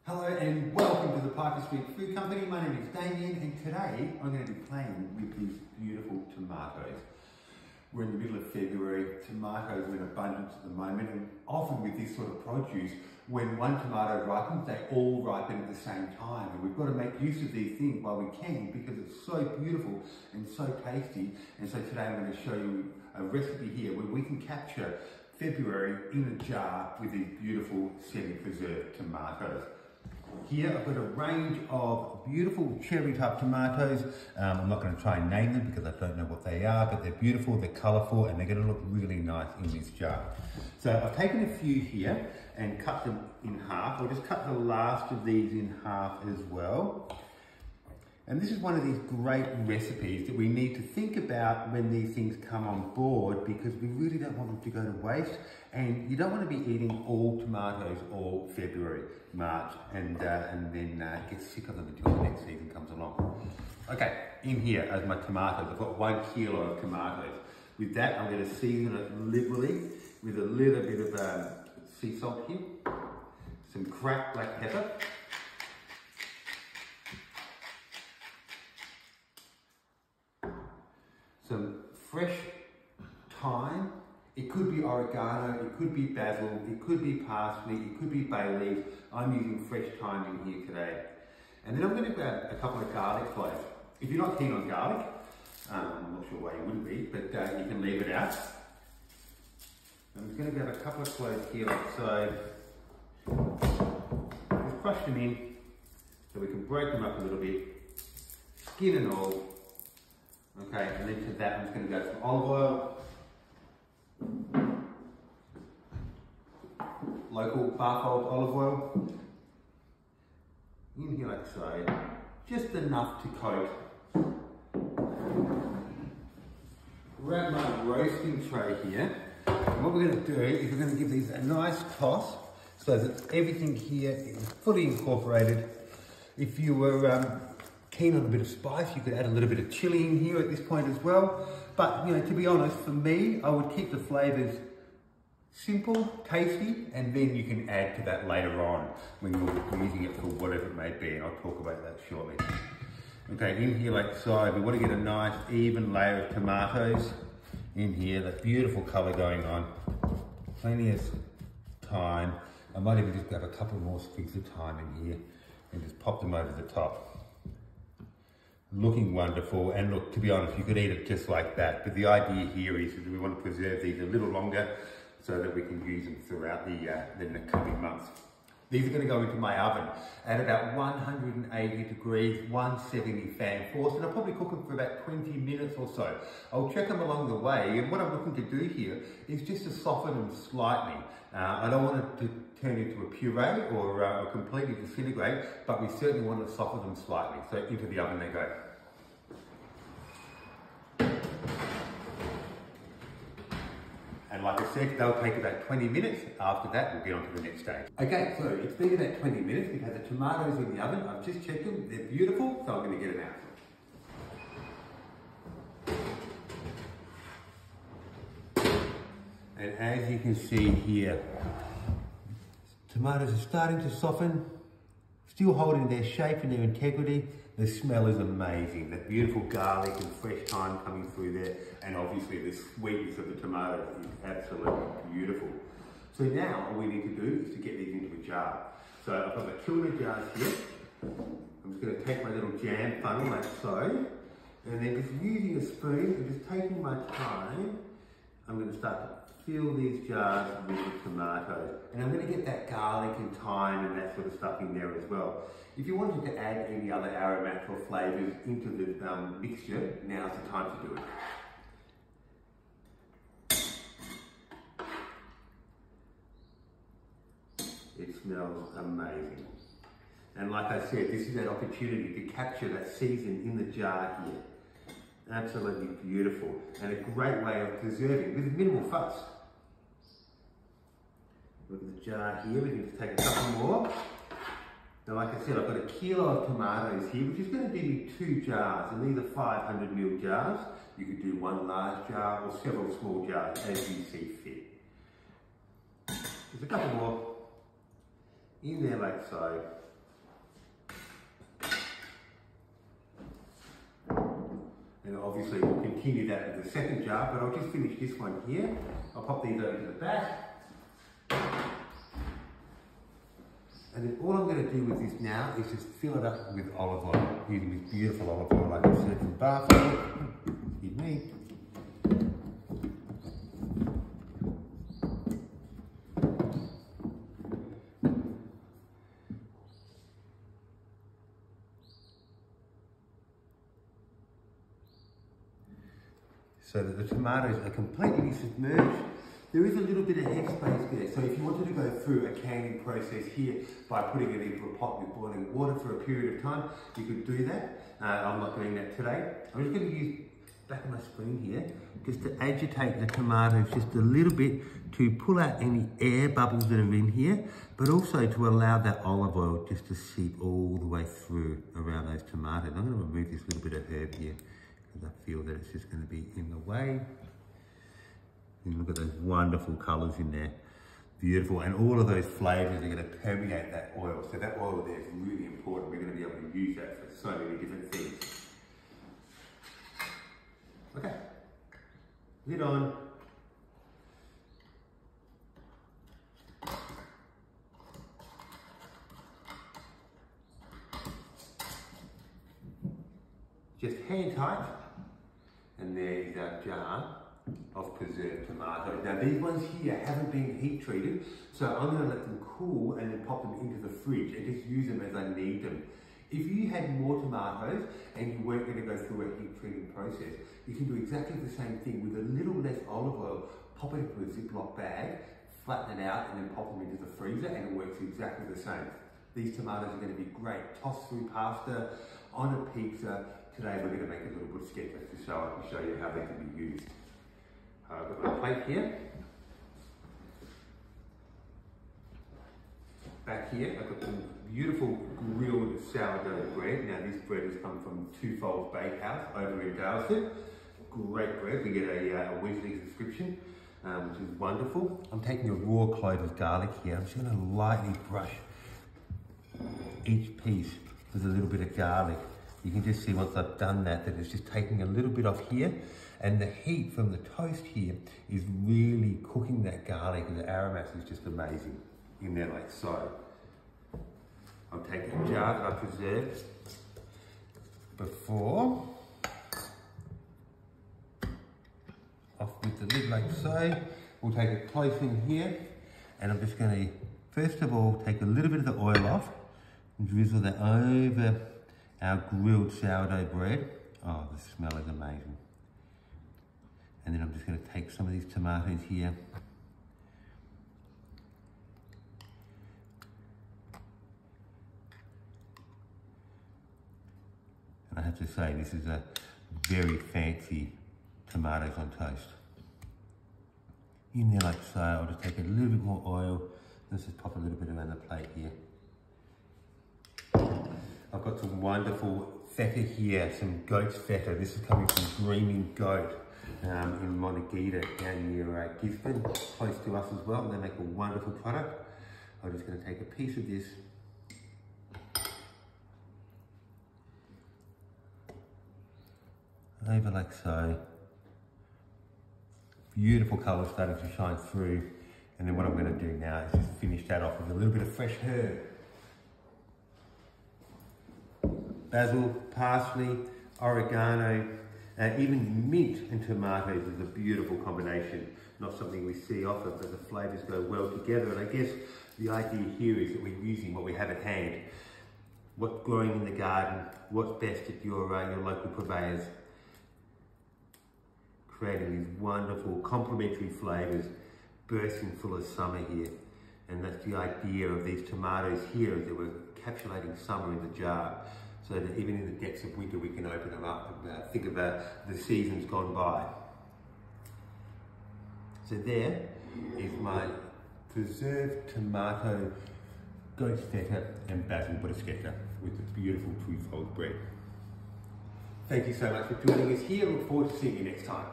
Hello and welcome to the Parker Street Food Company. My name is Damien and today I'm going to be playing with these beautiful tomatoes. We're in the middle of February, tomatoes are in abundance at the moment, and often with this sort of produce, when one tomato ripens, they all ripen at the same time, and we've got to make use of these things while we can because it's so beautiful and so tasty. And so today I'm going to show you a recipe here where we can capture February in a jar with these beautiful semi-preserved tomatoes. Here I've got a range of beautiful cherry type tomatoes. I'm not going to try and name them because I don't know what they are, but they're beautiful, they're colourful, and they're going to look really nice in this jar. So I've taken a few here and cut them in half. I'll just cut the last of these in half as well. And this is one of these great recipes that we need to think about when these things come on board, because we really don't want them to go to waste, and you don't want to be eating all tomatoes all February, March, and then get sick of them until the next season comes along. Okay, in here as my tomatoes, I've got 1 kilo of tomatoes. With that, I'm going to season it liberally with a little bit of sea salt here, some cracked black pepper, some fresh thyme. It could be oregano, it could be basil, it could be parsley, it could be bay leaves. I'm using fresh thyme in here today. And then I'm going to grab a couple of garlic cloves. If you're not keen on garlic, I'm not sure why you wouldn't be, but you can leave it out. I'm just going to grab a couple of cloves here like so. Just crush them in so we can break them up a little bit, skin and all. Okay, and then to that I'm just going to go some olive oil, local Barfold olive oil, in here like so, just enough to coat. Grab my roasting tray here, and what we're going to do is we're going to give these a nice toss so that everything here is fully incorporated. If you were keen on a bit of spice, you could add a little bit of chili in here at this point as well. But you know, to be honest, for me, I would keep the flavours simple, tasty, and then you can add to that later on when you're using it for whatever it may be, and I'll talk about that shortly. Okay, in here like so, we want to get a nice even layer of tomatoes in here, that beautiful colour going on. Plenty of thyme. I might even just grab a couple more sprigs of thyme in here and just pop them over the top. Looking wonderful, and look, to be honest, you could eat it just like that, but the idea here is that we want to preserve these a little longer so that we can use them throughout the coming months. These are going to go into my oven at about 180 degrees, 170 fan force, and I'll probably cook them for about 20 minutes or so. I'll check them along the way, and what I'm looking to do here is just to soften them slightly. I don't want it to turn into a puree or completely disintegrate, but we certainly want to soften them slightly. So into the oven they go. And like I said, they'll take about 20 minutes. After that, we'll get on to the next stage. Okay, so it's been about 20 minutes. We've had the tomatoes in the oven. I've just checked them. They're beautiful, so I'm going to get them out. And as you can see here, tomatoes are starting to soften, still holding their shape and their integrity. The smell is amazing. That beautiful garlic and fresh thyme coming through there, and obviously the sweetness of the tomatoes is absolutely beautiful. So now all we need to do is to get these into a jar. So I've got my 2 liter jars here. I'm just going to take my little jam funnel like so, and then just using a spoon and just taking my time, I'm going to start to fill these jars with the tomatoes. And I'm going to get that garlic and thyme and that sort of stuff in there as well. If you wanted to add any other aromatics or flavours into the mixture, now's the time to do it. It smells amazing. And like I said, this is that opportunity to capture that season in the jar here. Absolutely beautiful, and a great way of preserving with minimal fuss. Look at the jar here, we can just take a couple more. Now like I said, I've got a kilo of tomatoes here, which is going to give you 2 jars, and these are 500 ml jars. You could do 1 large jar or several small jars as you see fit. There's a couple more in there like so. And obviously we'll continue that with the second jar, but I'll just finish this one here. I'll pop these over to the back. And then all I'm going to do with this now is just fill it up with olive oil, using this beautiful olive oil like I said from Barfield. Excuse me. So that the tomatoes are completely submerged. There is a little bit of headspace there, so if you wanted to go through a canning process here by putting it into a pot with boiling water for a period of time, you could do that. I'm not doing that today. I'm just going to use back of my screen here just to agitate the tomatoes just a little bit to pull out any air bubbles that are in here, but also to allow that olive oil just to seep all the way through around those tomatoes. I'm going to remove this little bit of herb here because I feel that it's just going to be in the way. And look at those wonderful colours in there. Beautiful. And all of those flavours are going to permeate that oil. So that oil there is really important. We're going to be able to use that for so many different things. Okay. Lid on. Just hand tight. And there's our jar of preserved tomatoes. Now these ones here haven't been heat treated, so I'm going to let them cool and then pop them into the fridge and just use them as I need them. If you had more tomatoes and you weren't going to go through a heat treating process, you can do exactly the same thing with a little less olive oil. Pop it into a Ziploc bag, flatten it out and then pop them into the freezer and it works exactly the same. These tomatoes are going to be great. Tossed through pasta, on a pizza. Today we're going to make a little bruschetta so I can show you how they can be used. I've got my plate here. Back here, I've got some beautiful grilled sourdough bread. Now this bread has come from Twofold Bakehouse over in Dalesford. Great bread, we get a weekly subscription, which is wonderful. I'm taking a raw clove of garlic here. I'm just going to lightly brush each piece with a little bit of garlic. You can just see once I've done that it's just taking a little bit off here, and the heat from the toast here is really cooking that garlic, and the aromats is just amazing in there like so. I'll take a jar that I preserved before, off with the lid like so. We'll take it close in here, and I'm just going to first of all take a little bit of the oil off and drizzle that over our grilled sourdough bread. Oh, the smell is amazing. And then I'm just going to take some of these tomatoes here. And I have to say, this is a very fancy tomatoes on toast. In there like so, I'll just take a little bit more oil. Let's just pop a little bit around the plate here. I've got some wonderful feta here, some goat's feta. This is coming from Greening Goat in Monagita down near Gisborne, close to us as well. They make a wonderful product. I'm just going to take a piece of this over like so. Beautiful colour starting to shine through. And then what I'm going to do now is just finish that off with a little bit of fresh herb. Basil, parsley, oregano, even mint and tomatoes is a beautiful combination. Not something we see often, but the flavours go well together. And I guess the idea here is that we're using what we have at hand. What's growing in the garden, what's best at your local purveyors. Creating these wonderful complementary flavours, bursting full of summer here. And that's the idea of these tomatoes here, is that we're encapsulating summer in the jar. So that even in the depths of winter, we can open them up and think about the seasons gone by. So there is my preserved tomato, goat's feta and basil bruschetta with the beautiful Twofold bread. Thank you so much for joining us here. Look forward to seeing you next time.